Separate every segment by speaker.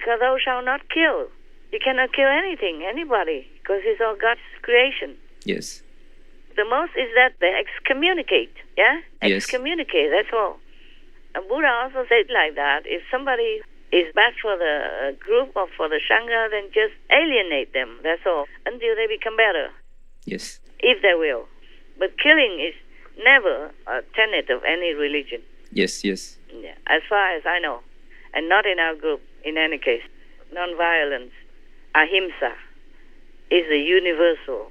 Speaker 1: because thou shalt not kill. You cannot kill anything, anybody, because it's all God's creation.
Speaker 2: Yes.
Speaker 1: The most is that they excommunicate, yeah?
Speaker 2: Yes.
Speaker 1: Excommunicate, that's all. And Buddha also said like that. If somebody is bad for the group or for the Sangha, then just alienate them, that's all, until they become better.
Speaker 2: Yes.
Speaker 1: If they will. But killing is never a tenet of any religion.
Speaker 2: Yes, yes.
Speaker 1: Yeah, as far as I know. And not in our group, in any case. Non-violence, ahimsa, is a universal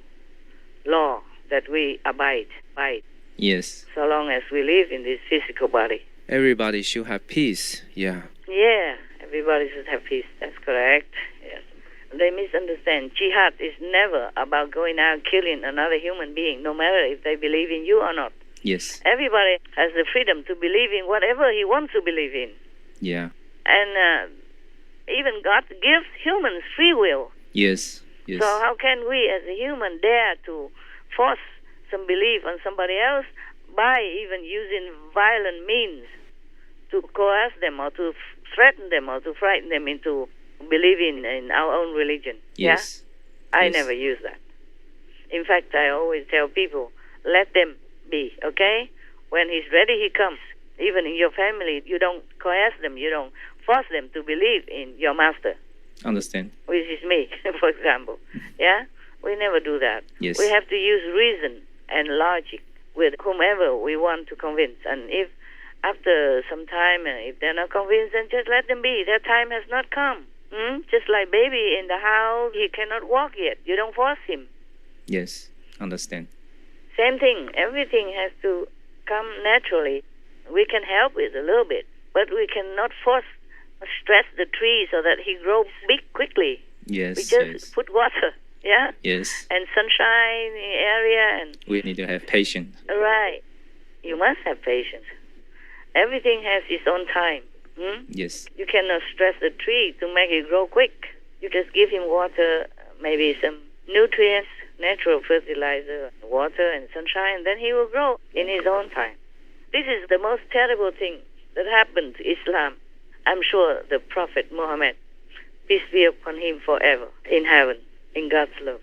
Speaker 1: law that we abide by.
Speaker 2: Yes.
Speaker 1: So long as we live in this physical body.
Speaker 2: Everybody should have peace. Yeah.
Speaker 1: Yeah, everybody should have peace. That's correct. Yes. They misunderstand. Jihad is never about going out killing another human being, no matter if they believe in you or not.
Speaker 2: Yes.
Speaker 1: Everybody has the freedom to believe in whatever he wants to believe in.
Speaker 2: Yeah.
Speaker 1: And even God gives humans free will.
Speaker 2: Yes. Yes.
Speaker 1: So how can we as a human dare to force some belief on somebody else by even using violent means to coerce them or to threaten them or to frighten them into believing in our own religion?
Speaker 2: Yes.
Speaker 1: Yeah? I
Speaker 2: Yes.
Speaker 1: never use that. In fact, I always tell people, let them be, okay? When he's ready, he comes. Even in your family, you don't coerce them, you don't force them to believe in your master.
Speaker 2: Understand.
Speaker 1: Which is me, for example. Yeah? We never do that.
Speaker 2: Yes.
Speaker 1: We have to use reason and logic with whomever we want to convince. And if after some time, if they're not convinced, then just let them be. Their time has not come. Just like baby in the house, he cannot walk yet. You don't force him.
Speaker 2: Yes. Understand.
Speaker 1: Same thing. Everything has to come naturally. We can help it a little bit, but we cannot stress the tree so that he grows big quickly.
Speaker 2: Yes.
Speaker 1: We just
Speaker 2: Yes.
Speaker 1: put water, yeah?
Speaker 2: Yes.
Speaker 1: And sunshine in the area. And
Speaker 2: We need to have patience.
Speaker 1: right. You must have patience. Everything has its own time.
Speaker 2: Yes.
Speaker 1: You cannot stress the tree to make it grow quick. You just give him water, maybe some nutrients, natural fertilizer, water and sunshine, and then he will grow in his own time. This is the most terrible thing that happened to Islam. I'm sure the Prophet Muhammad, peace be upon him forever, in heaven, in God's love,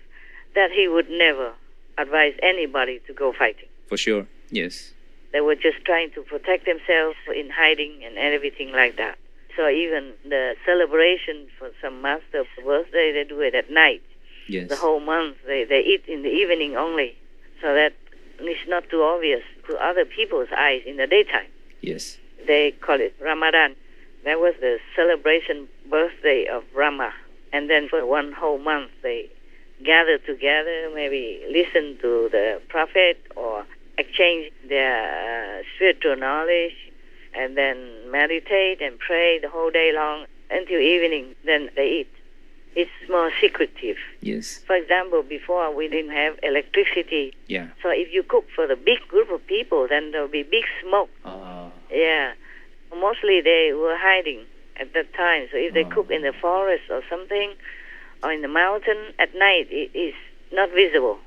Speaker 1: that he would never advise anybody to go fighting.
Speaker 2: For sure. Yes.
Speaker 1: They were just trying to protect themselves in hiding and everything like that. So even the celebration for some master's birthday, they do it at night.
Speaker 2: Yes.
Speaker 1: The whole month, they eat in the evening only, so that it's not too obvious to other people's eyes in the daytime.
Speaker 2: Yes.
Speaker 1: They call it Ramadan. That was the celebration birthday of Rama. And then for one whole month, they gather together, maybe listen to the Prophet or exchange their spiritual knowledge, and then meditate and pray the whole day long until evening. Then they eat. It's more secretive.
Speaker 2: Yes.
Speaker 1: For example, before we didn't have electricity.
Speaker 2: Yeah.
Speaker 1: So if you cook for the big group of people, then there will be big smoke. Yeah. Mostly they were hiding at that time. So if they cook in the forest or something, or in the mountain, at night it is not visible.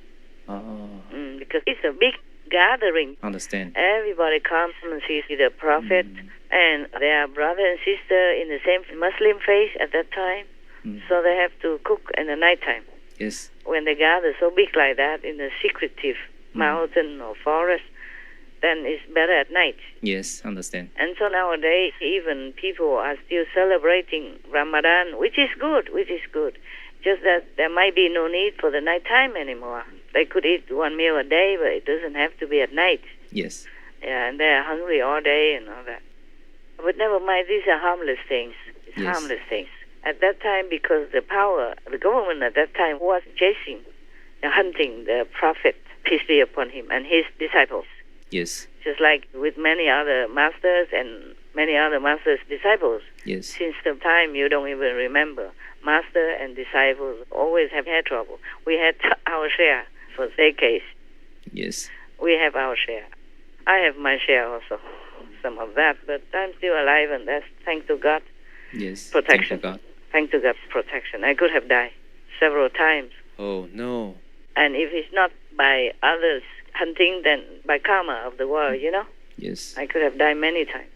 Speaker 1: Because it's a big gathering.
Speaker 2: Understand.
Speaker 1: Everybody comes and sees the Prophet, and they are brother and sister in the same Muslim faith at that time. So they have to cook in the nighttime.
Speaker 2: Yes.
Speaker 1: When they gather so big like that in a secretive mountain or forest, then it's better at night.
Speaker 2: Yes, understand.
Speaker 1: And so nowadays, even people are still celebrating Ramadan, which is good, Just that there might be no need for the nighttime anymore. They could eat one meal a day, but it doesn't have to be at night.
Speaker 2: Yes.
Speaker 1: Yeah, and they're hungry all day and all that. But never mind, these are harmless things. It's harmless things. At that time, because the government at that time was chasing, hunting the Prophet, peace be upon him, and his disciples.
Speaker 2: Yes.
Speaker 1: Just like with many other masters and many other masters' disciples.
Speaker 2: Yes.
Speaker 1: Since the time you don't even remember, master and disciples always have had trouble. We had our share for decades.
Speaker 2: Yes.
Speaker 1: We have our share. I have my share also, some of that, but I'm still alive, and that's thanks to God.
Speaker 2: Yes.
Speaker 1: Protection.
Speaker 2: Thank God.
Speaker 1: Thanks to God's protection. I could have died several times.
Speaker 2: Oh, no.
Speaker 1: And if it's not by others hunting, then by karma of the world,
Speaker 2: Yes.
Speaker 1: I could have died many times.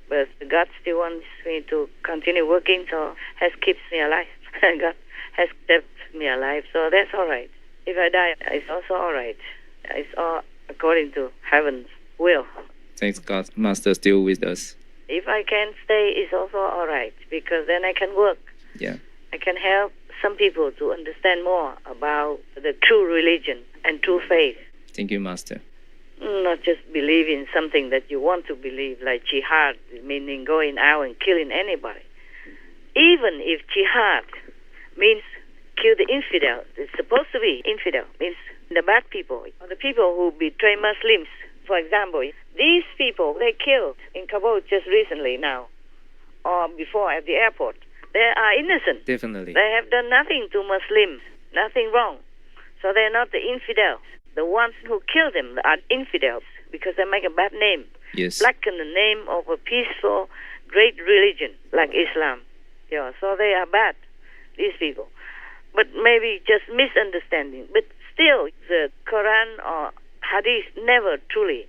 Speaker 1: But God still wants me to continue working, so has kept me alive. God has kept me alive, so that's all right. If I die, it's also all right. It's all according to heaven's will.
Speaker 2: Thanks God, Master still with us.
Speaker 1: If I can stay, it's also all right, because then I can work.
Speaker 2: Yeah.
Speaker 1: I can help some people to understand more about the true religion and true faith.
Speaker 2: Thank you, Master.
Speaker 1: Not just believe in something that you want to believe, like jihad, meaning going out and killing anybody. Even if jihad means kill the infidel, it's supposed to be infidel, means the bad people, or the people who betray Muslims. For example, these people they killed in Kabul just recently now, or before at the airport, they are innocent.
Speaker 2: Definitely.
Speaker 1: They have done nothing to Muslims, nothing wrong. So they're not the infidels. The ones who kill them are infidels because they make a bad name.
Speaker 2: Yes.
Speaker 1: Blacken the name of a peaceful, great religion like Islam. Yeah, so they are bad, these people. But maybe just misunderstanding. But still, the Quran or Hadith never truly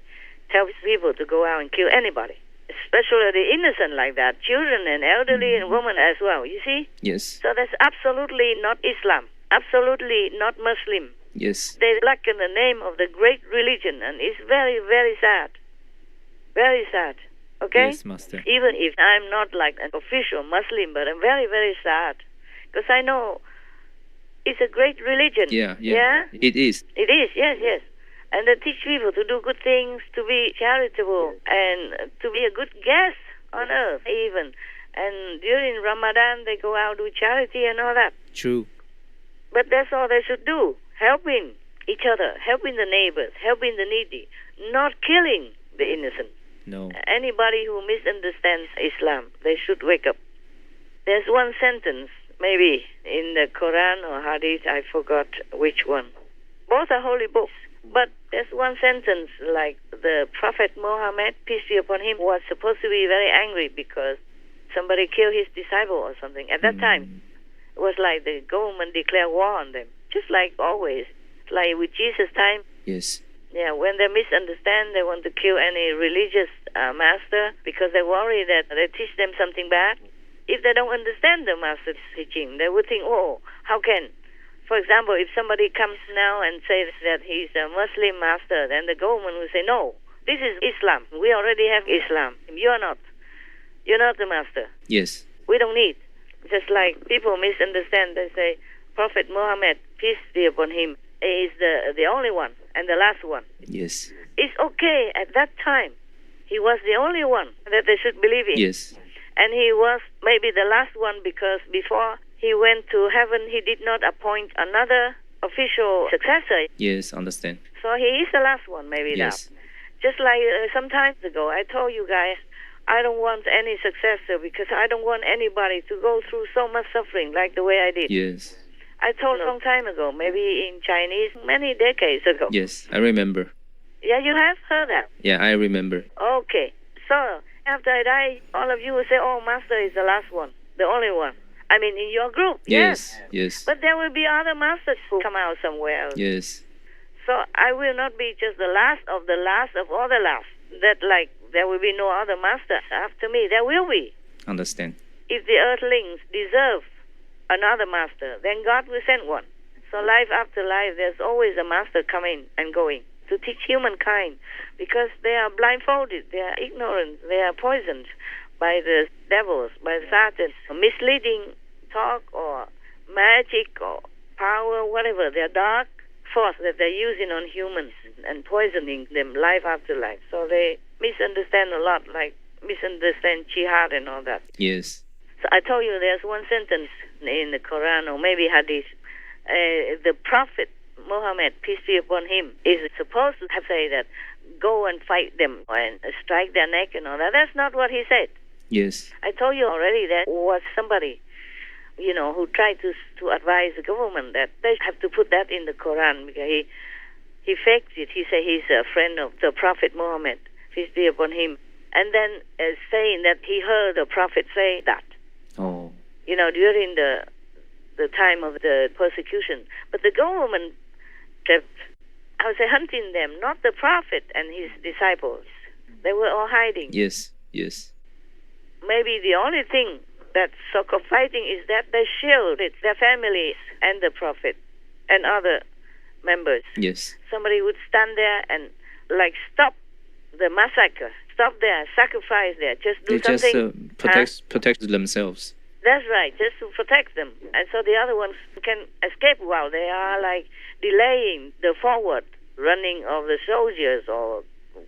Speaker 1: tells people to go out and kill anybody, especially the innocent like that, children and elderly and women as well, you see?
Speaker 2: Yes.
Speaker 1: So that's absolutely not Islam, absolutely not Muslim.
Speaker 2: Yes.
Speaker 1: They blacken the name of the great religion, and it's very, very sad. Very sad. Okay?
Speaker 2: Yes, Master.
Speaker 1: Even if I'm not like an official Muslim, but I'm very, very sad. Because I know it's a great religion.
Speaker 2: Yeah.
Speaker 1: Yeah?
Speaker 2: It is.
Speaker 1: It is, yes. And they teach people to do good things, to be charitable, and to be a good guest on earth, even. And during Ramadan, they go out do charity and all that.
Speaker 2: True.
Speaker 1: But that's all they should do. Helping each other, helping the neighbors, helping the needy, not killing the innocent.
Speaker 2: No.
Speaker 1: Anybody who misunderstands Islam, they should wake up. There's one sentence, maybe in the Quran or Hadith, I forgot which one. Both are holy books. But there's one sentence like the Prophet Muhammad, peace be upon him, was supposed to be very angry because somebody killed his disciple or something. At that time, it was like the government declared war on them. Just like always, like with Jesus' time.
Speaker 2: Yes.
Speaker 1: Yeah, when they misunderstand, they want to kill any religious master because they worry that they teach them something bad. If they don't understand the master's teaching, they would think, oh, how can? For example, if somebody comes now and says that he's a Muslim master, then the government will say, no, this is Islam. We already have Islam. You're not. You're not the master.
Speaker 2: Yes.
Speaker 1: We don't need. Just like people misunderstand, they say, Prophet Muhammad, peace be upon him, is the only one and the last one.
Speaker 2: Yes.
Speaker 1: It's okay at that time. He was the only one that they should believe in.
Speaker 2: Yes.
Speaker 1: And he was maybe the last one because before he went to heaven, he did not appoint another official successor.
Speaker 2: Yes, understand.
Speaker 1: So he is the last one maybe
Speaker 2: Yes.
Speaker 1: now. Just like some time ago, I told you guys, I don't want any successor because I don't want anybody to go through so much suffering like the way I did.
Speaker 2: Yes.
Speaker 1: I told a long time ago, maybe in Chinese, many decades ago.
Speaker 2: Yes, I remember.
Speaker 1: Yeah, you have heard that?
Speaker 2: Yeah, I remember.
Speaker 1: Okay. So, after I die, all of you will say, oh, Master is the last one, the only one. I mean, in your group.
Speaker 2: Yes. Yes.
Speaker 1: But there will be other masters who come out somewhere else.
Speaker 2: Yes.
Speaker 1: So, I will not be just the last of all the last. That, like, there will be no other master after me. There will be.
Speaker 2: Understand.
Speaker 1: If the earthlings deserve another master, then God will send one. So life after life, there's always a master coming and going to teach humankind because they are blindfolded, they are ignorant, they are poisoned by the devils, by Satan, misleading talk or magic or power, whatever, their dark force that they're using on humans and poisoning them life after life. So they misunderstand a lot, like misunderstand jihad and all that.
Speaker 2: Yes.
Speaker 1: So I told you there's one sentence in the Quran or maybe Hadith. The Prophet Muhammad, peace be upon him, is supposed to have said that go and fight them and strike their neck and all that. That's not what he said.
Speaker 2: Yes.
Speaker 1: I told you already that was somebody, who tried to advise the government that they have to put that in the Quran because he faked it. He said he's a friend of the Prophet Muhammad, peace be upon him, and then saying that he heard the Prophet say that.
Speaker 2: Oh.
Speaker 1: During the time of the persecution. But the government kept, hunting them, not the Prophet and his disciples. They were all hiding.
Speaker 2: Yes. Yes.
Speaker 1: maybe the only thing that's so-called fighting is that they shielded their families and the Prophet and other members.
Speaker 2: Yes.
Speaker 1: Somebody would stand there and stop the massacre, stop their sacrifice there, just do
Speaker 2: They
Speaker 1: something.
Speaker 2: just protect themselves.
Speaker 1: That's right, just to protect them. And so the other ones can escape while they are delaying the forward running of the soldiers or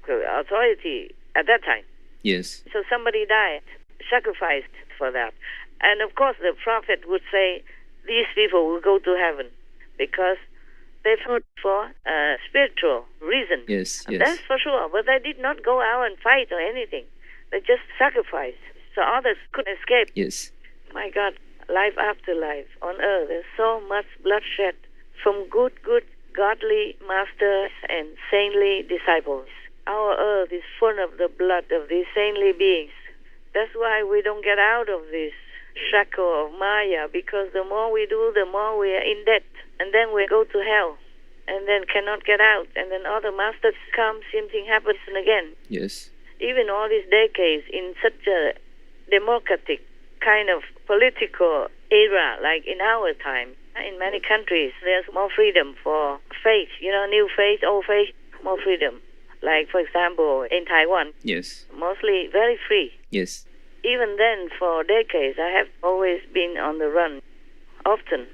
Speaker 1: authority at that time.
Speaker 2: Yes.
Speaker 1: So somebody died, sacrificed for that. And of course the Prophet would say, these people will go to heaven because they fought for a spiritual reason.
Speaker 2: Yes, yes.
Speaker 1: That's for sure. But they did not go out and fight or anything. They just sacrificed so others could escape.
Speaker 2: Yes.
Speaker 1: My God, life after life on earth, there's so much bloodshed from good, godly masters and saintly disciples. Our earth is full of the blood of these saintly beings. That's why we don't get out of this shackle of Maya, because the more we do, the more we are in debt. And then we go to hell, and then cannot get out. And then other masters come, same thing happens again.
Speaker 2: Yes.
Speaker 1: Even all these decades in such a democratic kind of political era, like in our time, in many countries, there's more freedom for faith, new faith, old faith, more freedom. Like, for example, in Taiwan,
Speaker 2: Yes.
Speaker 1: mostly very free.
Speaker 2: Yes.
Speaker 1: Even then, for decades, I have always been on the run. Often.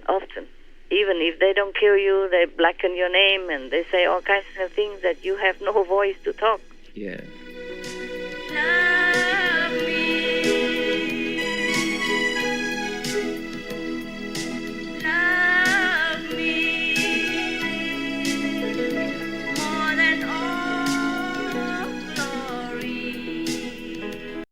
Speaker 1: Even if they don't kill you, they blacken your name and they say all kinds of things that you have no voice to talk.
Speaker 2: Yeah.